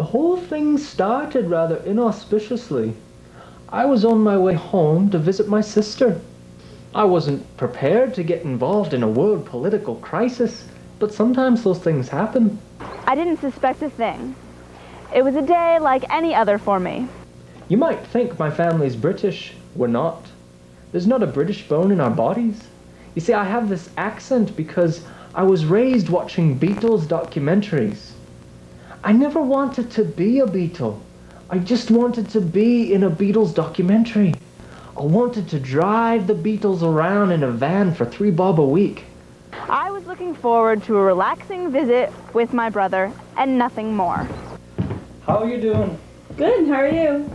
whole thing started rather inauspiciously. I was on my way home to visit my sister. I wasn't prepared to get involved in a world political crisis, but sometimes those things happen. I didn't suspect a thing. It was a day like any other for me. You might think my family's British. We're not. There's not a British bone in our bodies. You see, I have this accent because I was raised watching Beatles documentaries. I never wanted to be a Beatle. I just wanted to be in a Beatles documentary. I wanted to drive the Beatles around in a van for $3 a week. I was looking forward to a relaxing visit with my brother and nothing more. How are you doing? Good, how are you?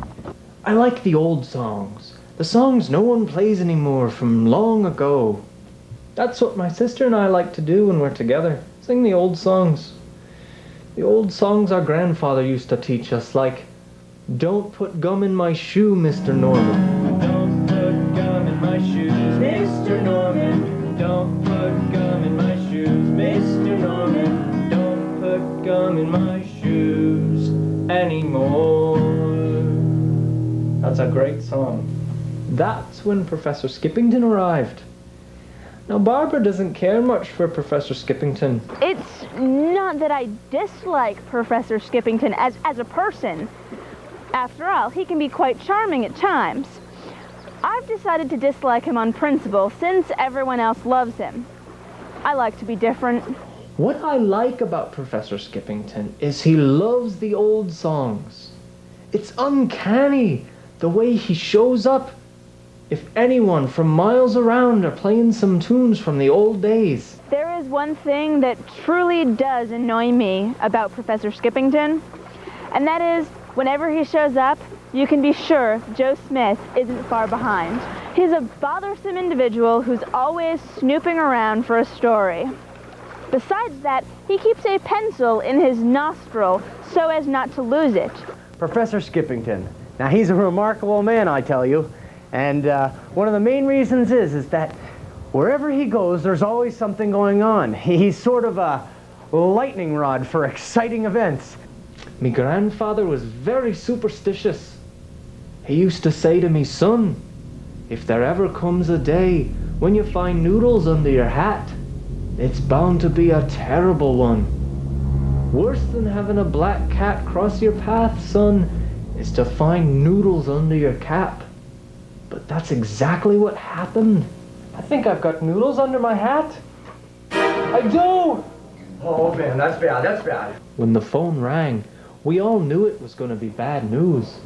I like the old songs. The songs no one plays anymore from long ago. That's what my sister and I like to do when we're together. Sing the old songs. The old songs our grandfather used to teach us, like, "Don't put gum in my shoe, Mr. Norman. Don't put gum in my shoes, Mr. Norman. Don't put gum in my shoes, Mr. Norman. Don't put gum in my shoes anymore." That's a great song. That's when Professor Skippington arrived. Now, Barbara doesn't care much for Professor Skippington. It's not that I dislike Professor Skippington as a person. After all, he can be quite charming at times. I've decided to dislike him on principle since everyone else loves him. I like to be different. What I like about Professor Skippington is he loves the old songs. It's uncanny the way he shows up. If anyone from miles around are playing some tunes from the old days. There is one thing that truly does annoy me about Professor Skippington, and that is whenever he shows up, you can be sure Joe Smith isn't far behind. He's a bothersome individual who's always snooping around for a story. Besides that, he keeps a pencil in his nostril so as not to lose it. Professor Skippington. Now, he's a remarkable man, I tell you. And one of the main reasons is that wherever he goes, there's always something going on. He's sort of a lightning rod for exciting events. Me grandfather was very superstitious. He used to say to me, "Son, if there ever comes a day when you find noodles under your hat, it's bound to be a terrible one. Worse than having a black cat cross your path, son, is to find noodles under your cap." But that's exactly what happened. I think I've got noodles under my hat. I do! Oh, man, that's bad, that's bad. When the phone rang, we all knew it was going to be bad news.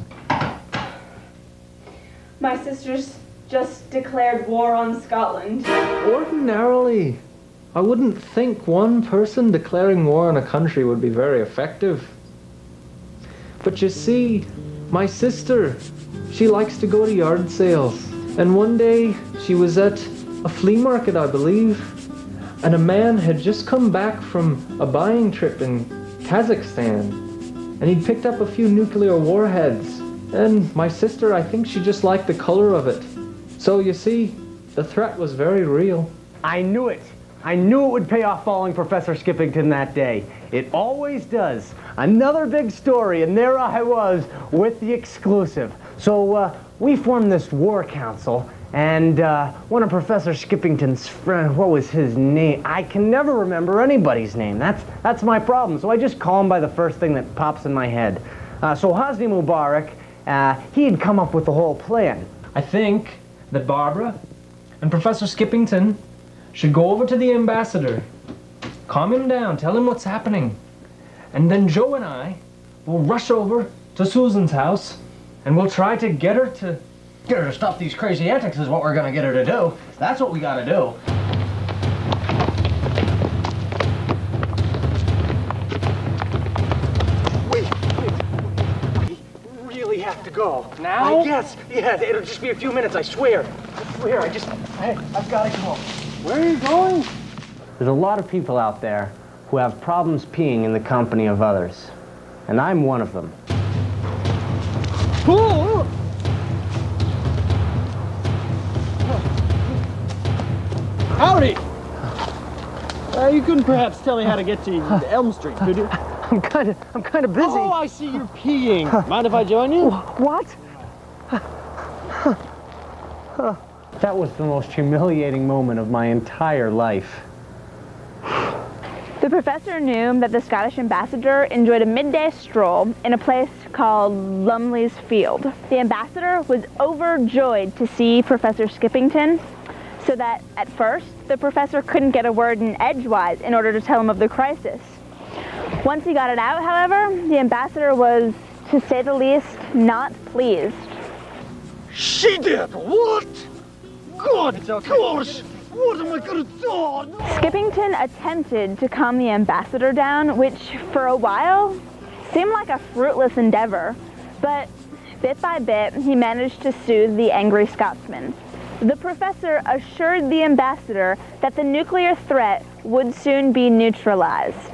My sister's just declared war on Scotland. Ordinarily, I wouldn't think one person declaring war on a country would be very effective. But you see, my sister, she likes to go to yard sales. And one day, she was at a flea market, I believe, and a man had just come back from a buying trip in Kazakhstan, and he'd picked up a few nuclear warheads. And my sister, I think she just liked the color of it. So you see, the threat was very real. I knew it. I knew it would pay off following Professor Skippington that day. It always does. Another big story, and there I was with the exclusive. So we formed this war council, and one of Professor Skippington's friends, what was his name? I can never remember anybody's name. That's my problem. So I just call him by the first thing that pops in my head. So Hosni Mubarak, he had come up with the whole plan. I think that Barbara and Professor Skippington should go over to the ambassador, calm him down, tell him what's happening, and then Joe and I will rush over to Susan's house, and we'll try to get her to stop these crazy antics is what we're gonna get her to do. That's what we gotta do. Wait. We really have to go. Now? Yes, it'll just be a few minutes, I swear. I've gotta go. Where are you going? There's a lot of people out there who have problems peeing in the company of others. And I'm one of them. Howdy! You couldn't perhaps tell me how to get to Elm Street, could you? I'm kind of busy. Oh, I see you're peeing. Mind if I join you? What? That was the most humiliating moment of my entire life. The professor knew that the Scottish ambassador enjoyed a midday stroll in a place called Lumley's Field. The ambassador was overjoyed to see Professor Skippington, so that at first the professor couldn't get a word in edgewise in order to tell him of the crisis. Once he got it out, however, the ambassador was, to say the least, not pleased. She did? What? Good gosh! What am I gonna do? Skippington attempted to calm the ambassador down, which for a while seemed like a fruitless endeavor, but bit by bit he managed to soothe the angry Scotsman. The professor assured the ambassador that the nuclear threat would soon be neutralized.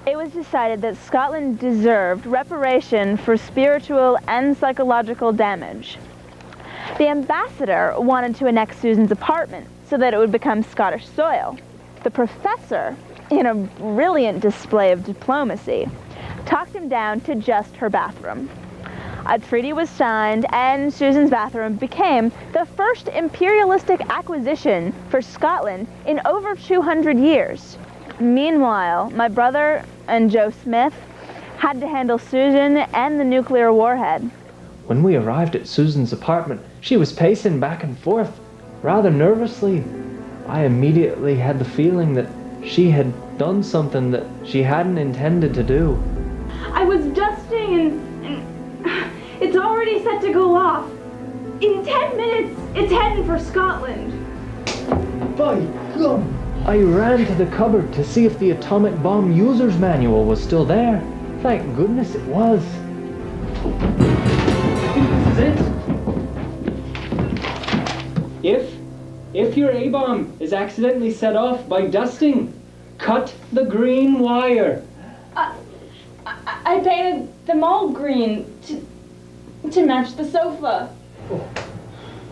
It was decided that Scotland deserved reparation for spiritual and psychological damage. The ambassador wanted to annex Susan's apartment so that it would become Scottish soil. The professor, in a brilliant display of diplomacy, talked him down to just her bathroom. A treaty was signed, and Susan's bathroom became the first imperialistic acquisition for Scotland in over 200 years. Meanwhile, my brother and Joe Smith had to handle Susan and the nuclear warhead. When we arrived at Susan's apartment, she was pacing back and forth, rather nervously. I immediately had the feeling that she had done something that she hadn't intended to do. I was dusting and it's already set to go off. In 10 minutes, it's heading for Scotland. By gum! I ran to the cupboard to see if the atomic bomb user's manual was still there. Thank goodness it was. I think this is it. If your A-bomb is accidentally set off by dusting, cut the green wire. I painted them all green to match the sofa.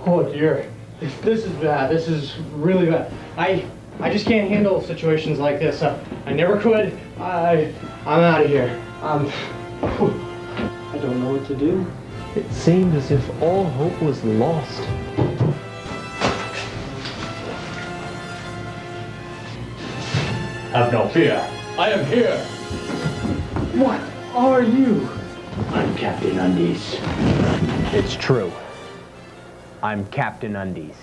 Oh dear. This is bad. This is really bad. I just can't handle situations like this. I never could. I'm out of here. I don't know what to do. It seemed as if all hope was lost. Have no fear. I am here. What are you? I'm Captain Undies. It's true. I'm Captain Undies.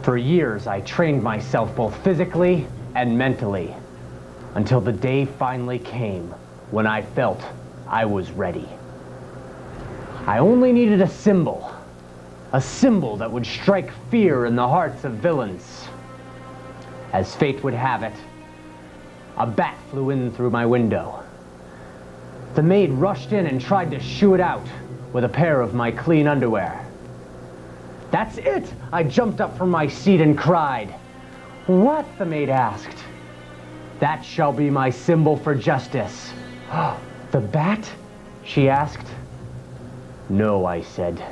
For years, I trained myself both physically and mentally, until the day finally came when I felt I was ready. I only needed a symbol that would strike fear in the hearts of villains. As fate would have it, a bat flew in through my window. The maid rushed in and tried to shoo it out with a pair of my clean underwear. That's it! I jumped up from my seat and cried. What? The maid asked. That shall be my symbol for justice. The bat? She asked. No, I said.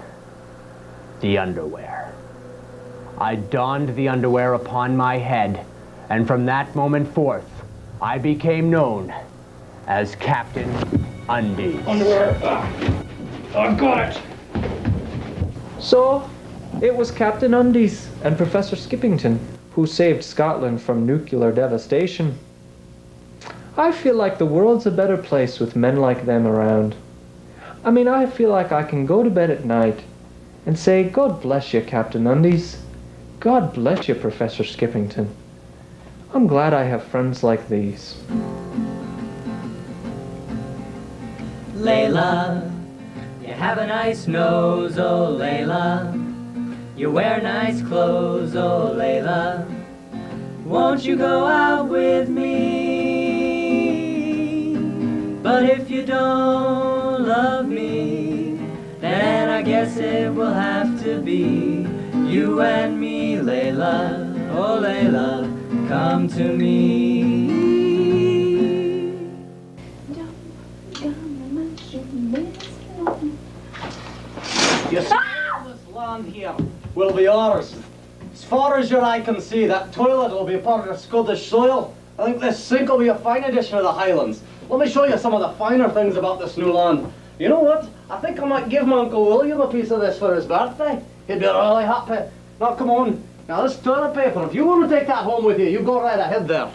The underwear. I donned the underwear upon my head, and from that moment forth, I became known as Captain Undies. Underwear. I've got it. So, it was Captain Undies and Professor Skippington who saved Scotland from nuclear devastation. I feel like the world's a better place with men like them around. I mean, I feel like I can go to bed at night and say, God bless you, Captain Undies. God bless you, Professor Skippington. I'm glad I have friends like these. Layla, you have a nice nose, oh Layla. You wear nice clothes, oh Layla. Won't you go out with me? But if you don't love me, then I guess it will have to be you and me, Layla. Oh Layla, come to me. You see, all this land here will be ours. As far as your eye can see, that toilet will be part of Scottish soil, I think this sink will be a fine addition to the Highlands. Let me show you some of the finer things about this new land. You know what? I think I might give my Uncle William a piece of this for his birthday. He'd be really happy. Now, come on. Now, this toilet paper, if you want to take that home with you, you go right ahead there.